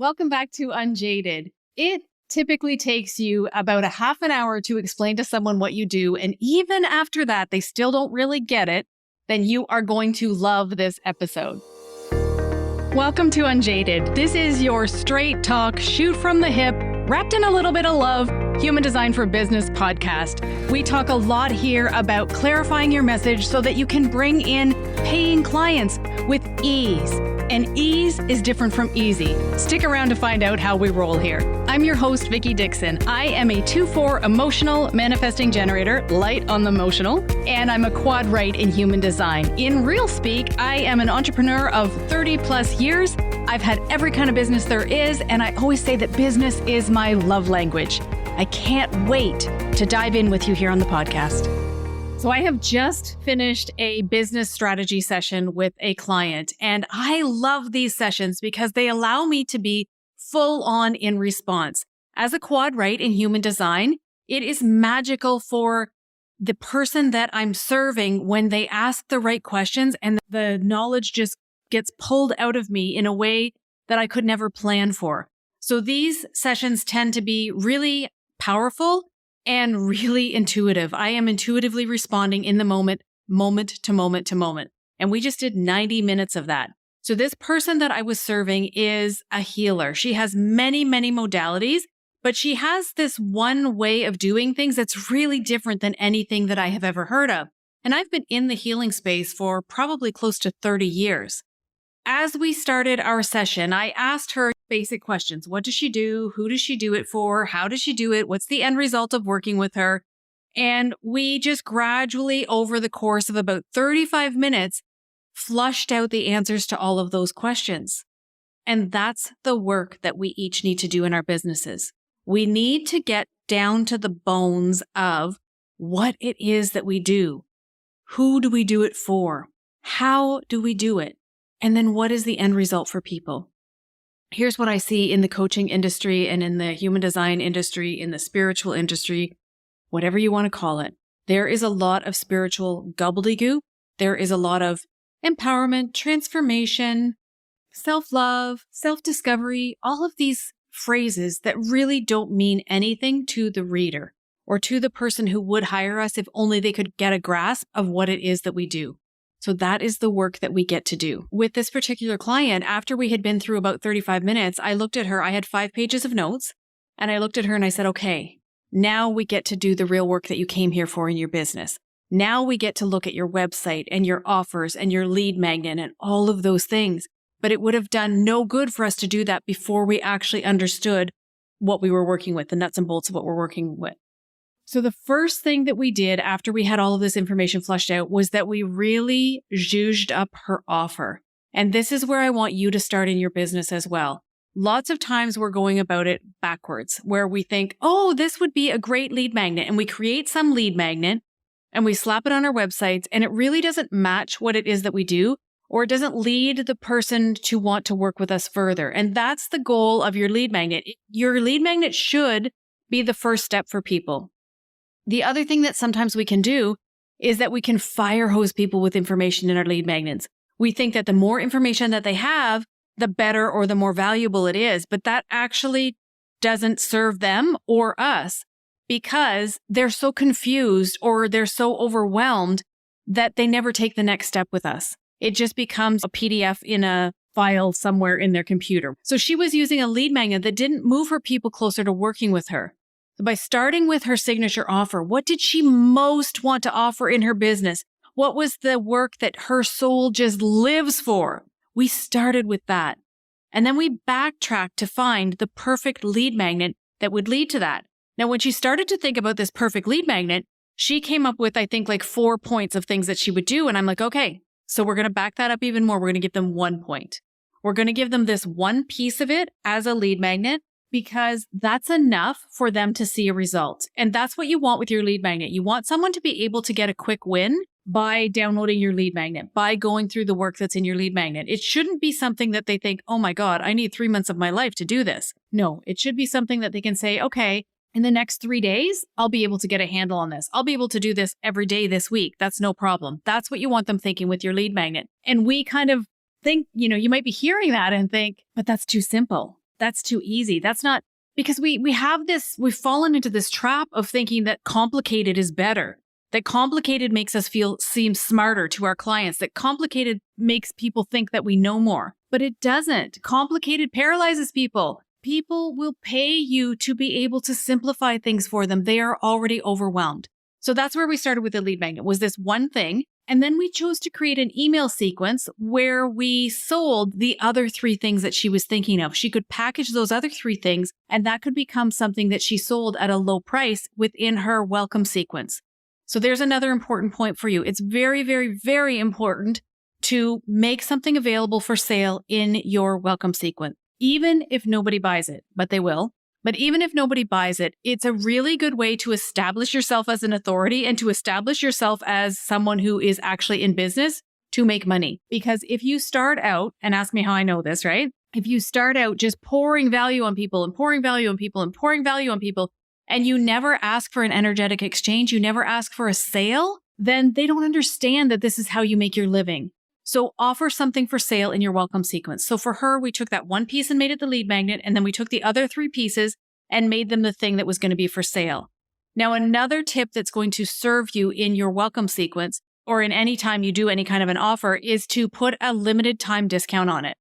Welcome back to Unjaded. It typically takes you about a half an hour to explain to someone what you do, and even after that, they still don't really get it, then you are going to love this episode. Welcome to Unjaded. This is your straight talk, shoot from the hip, wrapped in a little bit of love, human design for business podcast. We talk a lot here about clarifying your message so that you can bring in paying clients with ease. And ease is different from easy. Stick around to find out how we roll here. I'm your host, Vickie Dixon. I am a 2-4 emotional manifesting generator, light on the emotional, and I'm a quad right in human design. In real speak, I am an entrepreneur of 30 plus years. I've had every kind of business there is, and I always say that business is my love language. I can't wait to dive in with you here on the podcast. So I have just finished a business strategy session with a client, and I love these sessions because they allow me to be full on in response. As a quad right in human design, it is magical for the person that I'm serving when they ask the right questions and the knowledge just gets pulled out of me in a way that I could never plan for. So these sessions tend to be really powerful and really intuitive. I am intuitively responding in the moment to moment to moment. And we just did 90 minutes of that. So this person that I was serving is a healer. She has many, many modalities, but she has this one way of doing things that's really different than anything that I have ever heard of. And I've been in the healing space for probably close to 30 years. As we started our session, I asked her basic questions. What does she do? Who does she do it for? How does she do it? What's the end result of working with her? And we just gradually, over the course of about 35 minutes, flushed out the answers to all of those questions. And that's the work that we each need to do in our businesses. We need to get down to the bones of what it is that we do. Who do we do it for? How do we do it? And then what is the end result for people? Here's what I see in the coaching industry and in the human design industry, in the spiritual industry, whatever you want to call it. There is a lot of spiritual gobbledygook. There is a lot of empowerment, transformation, self-love, self-discovery, all of these phrases that really don't mean anything to the reader or to the person who would hire us if only they could get a grasp of what it is that we do. So that is the work that we get to do. With this particular client, after we had been through about 35 minutes, I looked at her, I had 5 pages of notes, and I looked at her and I said, okay, now we get to do the real work that you came here for in your business. Now we get to look at your website and your offers and your lead magnet and all of those things. But it would have done no good for us to do that before we actually understood what we were working with, the nuts and bolts of what we're working with. So the first thing that we did after we had all of this information flushed out was that we really zhuzhed up her offer. And this is where I want you to start in your business as well. Lots of times we're going about it backwards, where we think, oh, this would be a great lead magnet. And we create some lead magnet and we slap it on our websites, and it really doesn't match what it is that we do, or it doesn't lead the person to want to work with us further. And that's the goal of your lead magnet. Your lead magnet should be the first step for people. The other thing that sometimes we can do is that we can fire hose people with information in our lead magnets. We think that the more information that they have, the better or the more valuable it is, but that actually doesn't serve them or us because they're so confused or they're so overwhelmed that they never take the next step with us. It just becomes a PDF in a file somewhere in their computer. So she was using a lead magnet that didn't move her people closer to working with her. By starting with her signature offer, what did she most want to offer in her business? What was the work that her soul just lives for? We started with that. And then we backtracked to find the perfect lead magnet that would lead to that. Now, when she started to think about this perfect lead magnet, she came up with, I think, like 4 points of things that she would do. And I'm like, okay, so we're going to back that up even more. We're going to give them 1 point. We're going to give them this one piece of it as a lead magnet, because that's enough for them to see a result. And that's what you want with your lead magnet. You want someone to be able to get a quick win by downloading your lead magnet, by going through the work that's in your lead magnet. It shouldn't be something that they think, oh my God, I need 3 months of my life to do this. No, it should be something that they can say, okay, in the next 3 days, I'll be able to get a handle on this. I'll be able to do this every day this week. That's no problem. That's what you want them thinking with your lead magnet. And we kind of think, you might be hearing that and think, but that's too simple. that's too easy. That's not, because we've fallen into this trap of thinking that complicated is better, that complicated makes us seem smarter to our clients, that complicated makes people think that we know more, but it doesn't. Complicated paralyzes people. People will pay you to be able to simplify things for them. They are already overwhelmed. So that's where we started with the lead magnet, was this one thing. And then we chose to create an email sequence where we sold the other 3 things that she was thinking of. She could package those other 3 things, and that could become something that she sold at a low price within her welcome sequence. So there's another important point for you. It's very, very, very important to make something available for sale in your welcome sequence, even if nobody buys it, but they will. But even if nobody buys it, it's a really good way to establish yourself as an authority and to establish yourself as someone who is actually in business to make money. Because if you start out, and ask me how I know this, right? If you start out just pouring value on people and pouring value on people and pouring value on people, and you never ask for an energetic exchange, you never ask for a sale, then they don't understand that this is how you make your living. So offer something for sale in your welcome sequence. So for her, we took that one piece and made it the lead magnet, and then we took the other 3 pieces and made them the thing that was going to be for sale. Now, another tip that's going to serve you in your welcome sequence, or in any time you do any kind of an offer, is to put a limited time discount on it.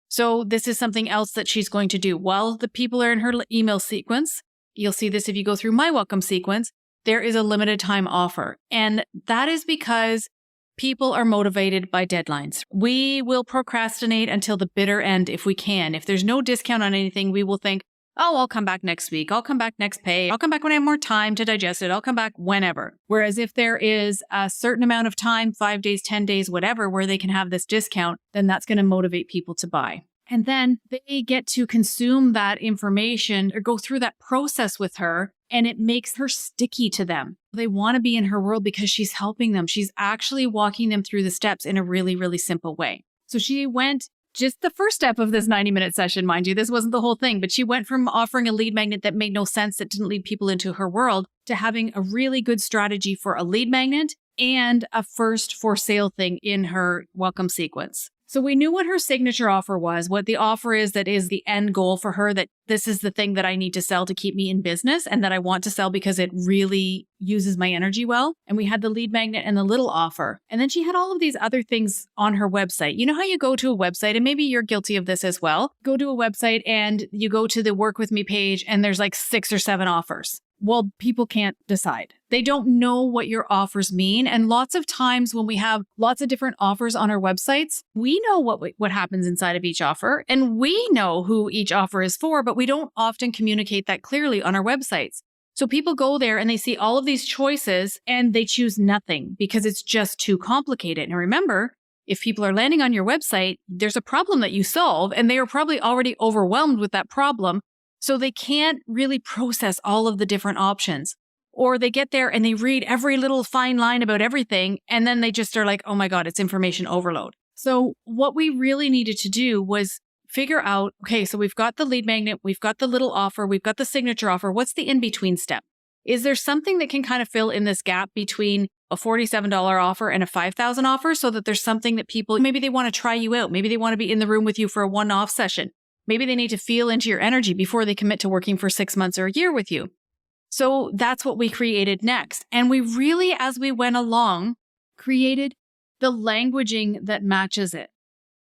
So this is something else that she's going to do. While the people are in her email sequence, you'll see this if you go through my welcome sequence, there is a limited time offer. And that is because people are motivated by deadlines. We will procrastinate until the bitter end if we can. If there's no discount on anything, we will think, oh, I'll come back next week. I'll come back next pay. I'll come back when I have more time to digest it. I'll come back whenever. Whereas if there is a certain amount of time, 5 days, 10 days, whatever, where they can have this discount, then that's going to motivate people to buy. And then they get to consume that information or go through that process with her, and it makes her sticky to them. They want to be in her world because she's helping them. She's actually walking them through the steps in a really, really simple way. So she went, just the first step of this 90-minute session, mind you, this wasn't the whole thing, but she went from offering a lead magnet that made no sense, that didn't lead people into her world, to having a really good strategy for a lead magnet and a first for sale thing in her welcome sequence. So we knew what her signature offer was, what the offer is that is the end goal for her, that this is the thing that I need to sell to keep me in business and that I want to sell because it really uses my energy well. And we had the lead magnet and the little offer. And then she had all of these other things on her website. You know how you go to a website, and maybe you're guilty of this as well. Go to a website and you go to the work with me page and there's like 6 or 7 offers. Well, people can't decide. They don't know what your offers mean. And lots of times when we have lots of different offers on our websites, we know what happens inside of each offer, and we know who each offer is for, but we don't often communicate that clearly on our websites. So people go there and they see all of these choices and they choose nothing because it's just too complicated. And remember, if people are landing on your website, there's a problem that you solve, and they are probably already overwhelmed with that problem. So they can't really process all of the different options. Or they get there and they read every little fine line about everything, and then they just are like, oh my God, it's information overload. So what we really needed to do was figure out, okay, so we've got the lead magnet, we've got the little offer, we've got the signature offer. What's the in-between step? Is there something that can kind of fill in this gap between a $47 offer and a $5,000 offer, so that there's something that people, maybe they want to try you out. Maybe they want to be in the room with you for a one-off session. Maybe they need to feel into your energy before they commit to working for 6 months or a year with you. So that's what we created next. And we really, as we went along, created the languaging that matches it.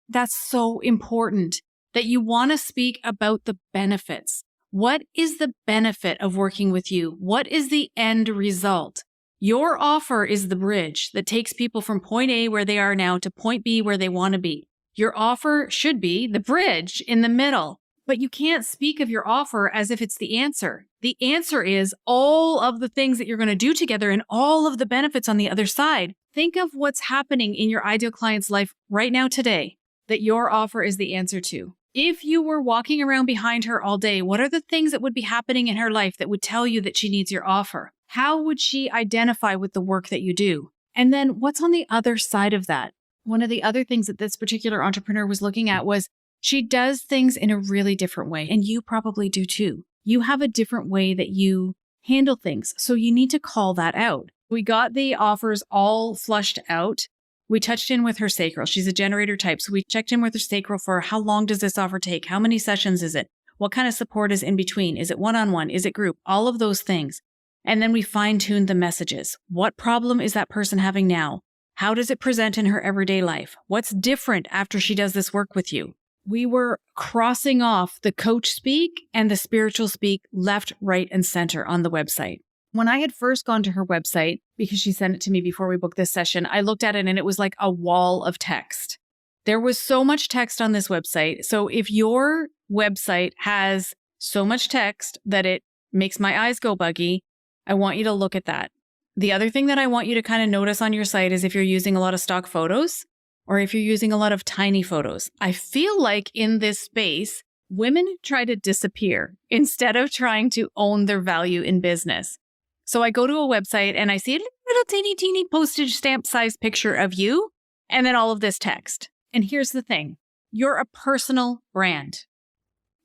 That's so important, that you want to speak about the benefits. What is the benefit of working with you? What is the end result? Your offer is the bridge that takes people from point A, where they are now, to point B, where they want to be. Your offer should be the bridge in the middle, but you can't speak of your offer as if it's the answer. The answer is all of the things that you're going to do together and all of the benefits on the other side. Think of what's happening in your ideal client's life right now today that your offer is the answer to. If you were walking around behind her all day, what are the things that would be happening in her life that would tell you that she needs your offer? How would she identify with the work that you do? And then what's on the other side of that? One of the other things that this particular entrepreneur was looking at was she does things in a really different way. And you probably do too. You have a different way that you handle things. So you need to call that out. We got the offers all flushed out. We touched in with her sacral. She's a generator type. So we checked in with her sacral for how long does this offer take? How many sessions is it? What kind of support is in between? Is it one-on-one? Is it group? All of those things. And then we fine-tune the messages. What problem is that person having now? How does it present in her everyday life? What's different after she does this work with you? We were crossing off the coach speak and the spiritual speak left, right, and center on the website. When I had first gone to her website, because she sent it to me before we booked this session, I looked at it and it was like a wall of text. There was so much text on this website. So if your website has so much text that it makes my eyes go buggy, I want you to look at that. The other thing that I want you to kind of notice on your site is if you're using a lot of stock photos or if you're using a lot of tiny photos. I feel like in this space, women try to disappear instead of trying to own their value in business. So I go to a website and I see a little teeny postage stamp size picture of you and then all of this text. And here's the thing. You're a personal brand.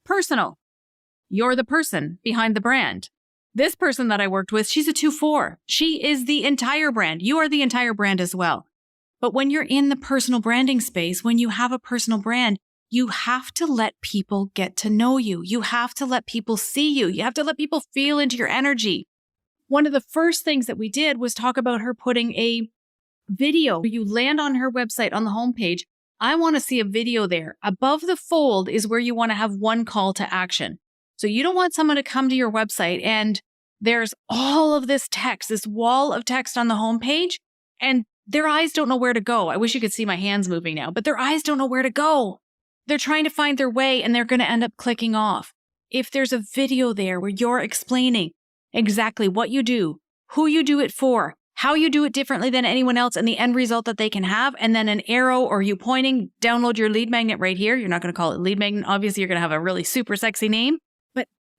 Personal. You're the person behind the brand. This person that I worked with, she's a 2-4. She is the entire brand. You are the entire brand as well. But when you're in the personal branding space, when you have a personal brand, you have to let people get to know you. You have to let people see you. You have to let people feel into your energy. One of the first things that we did was talk about her putting a video. You land on her website on the homepage. I want to see a video there. Above the fold is where you want to have one call to action. So you don't want someone to come to your website and there's all of this text, this wall of text on the homepage, and their eyes don't know where to go. I wish you could see my hands moving now, but their eyes don't know where to go. They're trying to find their way and they're going to end up clicking off. If there's a video there where you're explaining exactly what you do, who you do it for, how you do it differently than anyone else, and the end result that they can have, and then an arrow or you pointing, download your lead magnet right here. You're not going to call it lead magnet. Obviously, you're going to have a really super sexy name.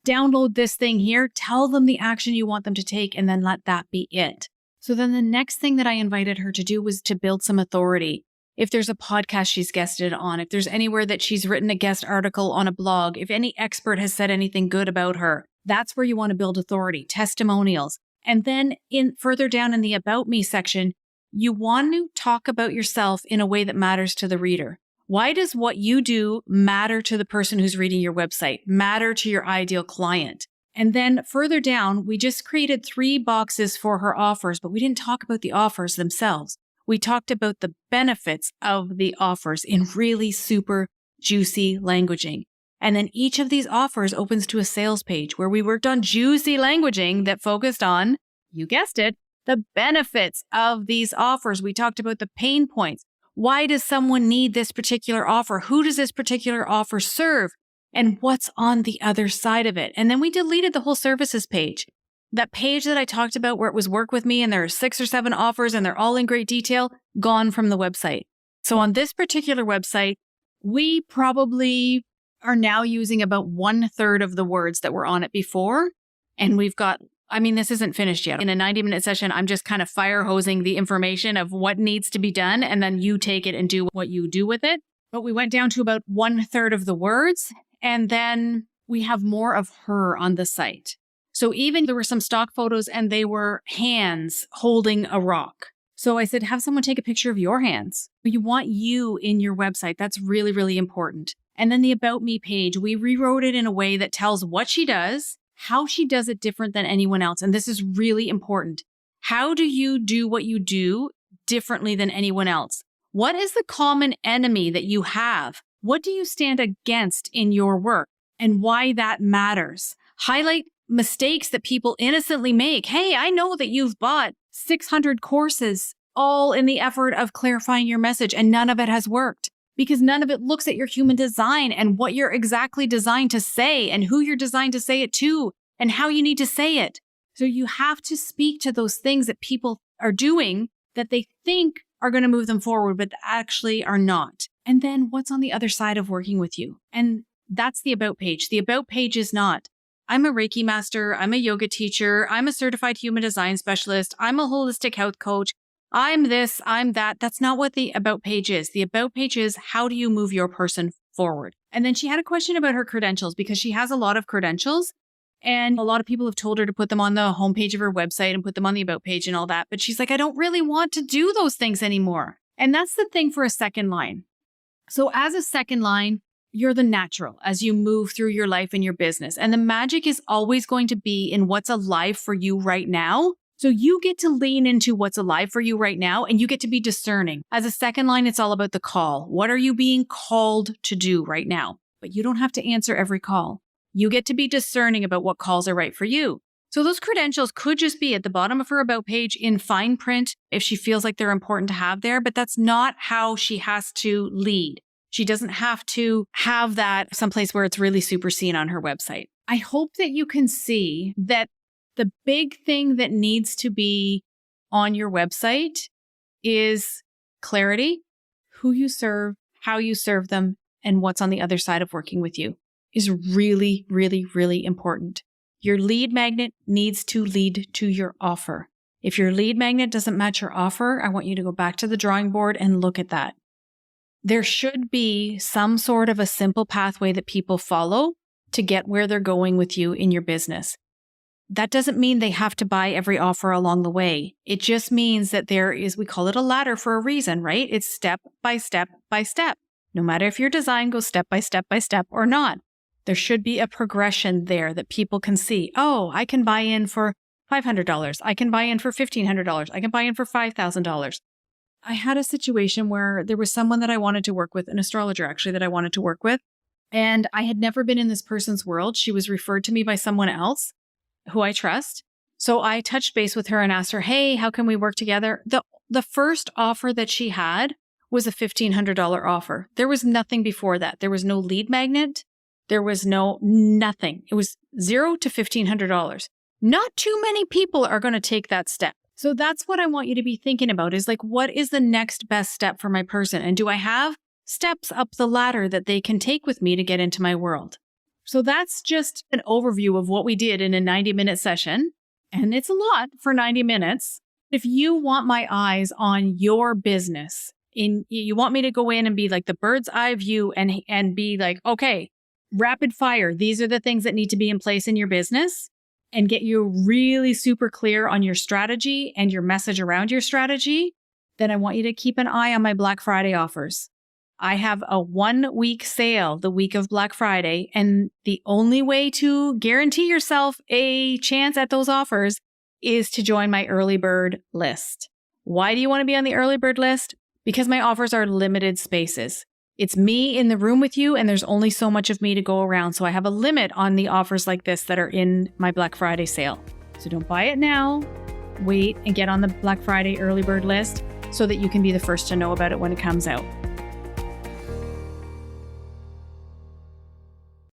Download this thing here, tell them the action you want them to take, and then let that be it. So then the next thing that I invited her to do was to build some authority. If there's a podcast she's guested on, if there's anywhere that she's written a guest article on a blog, if any expert has said anything good about her, that's where you want to build authority, testimonials. And then further down in the About Me section, you want to talk about yourself in a way that matters to the reader. Why does what you do matter to the person who's reading your website, matter to your ideal client? And then further down, we just created 3 boxes for her offers, but we didn't talk about the offers themselves. We talked about the benefits of the offers in really super juicy languaging. And then each of these offers opens to a sales page where we worked on juicy languaging that focused on, you guessed it, the benefits of these offers. We talked about the pain points. Why does someone need this particular offer? Who does this particular offer serve? And what's on the other side of it? And then we deleted the whole services page. That page that I talked about where it was work with me and there are 6 or 7 offers and they're all in great detail, gone from the website. So on this particular website, we probably are now using about 1/3 of the words that were on it before. And we've got, this isn't finished yet. In a 90-minute session, I'm just kind of fire hosing the information of what needs to be done. And then you take it and do what you do with it. But we went down to about 1/3 of the words. And then we have more of her on the site. So even there were some stock photos and they were hands holding a rock. So I said, have someone take a picture of your hands. You want you in your website. That's really, really important. And then the About Me page, we rewrote it in a way that tells what she does, how she does it different than anyone else. And this is really important. How do you do what you do differently than anyone else? What is the common enemy that you have? What do you stand against in your work and why that matters? Highlight mistakes that people innocently make. Hey, I know that you've bought 600 courses all in the effort of clarifying your message and none of it has worked because none of it looks at your human design and what you're exactly designed to say and who you're designed to say it to and how you need to say it. So you have to speak to those things that people are doing that they think are going to move them forward, but actually are not. And then what's on the other side of working with you? And that's the About page. The About page is not, I'm a Reiki master, I'm a yoga teacher, I'm a certified human design specialist, I'm a holistic health coach, I'm this, I'm that. That's not what the About page is. The About page is how do you move your person forward? And then she had a question about her credentials because she has a lot of credentials and a lot of people have told her to put them on the homepage of her website and put them on the About page and all that. But she's like, I don't really want to do those things anymore. And that's the thing for a second line. So as a second line, you're the natural as you move through your life and your business. And the magic is always going to be in what's alive for you right now. So you get to lean into what's alive for you right now, and you get to be discerning. As a second line, it's all about the call. What are you being called to do right now? But you don't have to answer every call. You get to be discerning about what calls are right for you. So those credentials could just be at the bottom of her about page in fine print if she feels like they're important to have there, but that's not how she has to lead. She doesn't have to have that someplace where it's really super seen on her website. I hope that you can see that the big thing that needs to be on your website is clarity, who you serve, how you serve them, and what's on the other side of working with you is really, really, really important. Your lead magnet needs to lead to your offer. If your lead magnet doesn't match your offer, I want you to go back to the drawing board and look at that. There should be some sort of a simple pathway that people follow to get where they're going with you in your business. That doesn't mean they have to buy every offer along the way. It just means that there is, we call it a ladder for a reason, right? It's step by step by step. No matter if your design goes step by step or not, there should be a progression there that people can see. Oh, I can buy in for $500. I can buy in for $1,500. I can buy in for $5,000. I had a situation where there was someone that I wanted to work with, an astrologer actually, that I wanted to work with. And I had never been in this person's world. She was referred to me by someone else who I trust. So I touched base with her and asked her, hey, how can we work together? The first offer that she had was a $1,500 offer. There was nothing before that. There was no lead magnet. There was nothing. It was $0 to $1,500. Not too many people are going to take that step. So that's what I want you to be thinking about is like, what is the next best step for my person? And do I have steps up the ladder that they can take with me to get into my world? So that's just an overview of what we did in a 90-minute session. And it's a lot for 90 minutes. If you want my eyes on your business, you want me to go in and be like the bird's eye view and be like, okay, rapid fire, these are the things that need to be in place in your business, and get you really super clear on your strategy and your message around your strategy, then I want you to keep an eye on my Black Friday offers. I have a 1-week sale the week of Black Friday, and the only way to guarantee yourself a chance at those offers is to join my early bird list. Why do you want to be on the early bird list? Because my offers are limited spaces. It's me in the room with you, and there's only so much of me to go around. So I have a limit on the offers like this that are in my Black Friday sale. So don't buy it now. Wait and get on the Black Friday early bird list so that you can be the first to know about it when it comes out.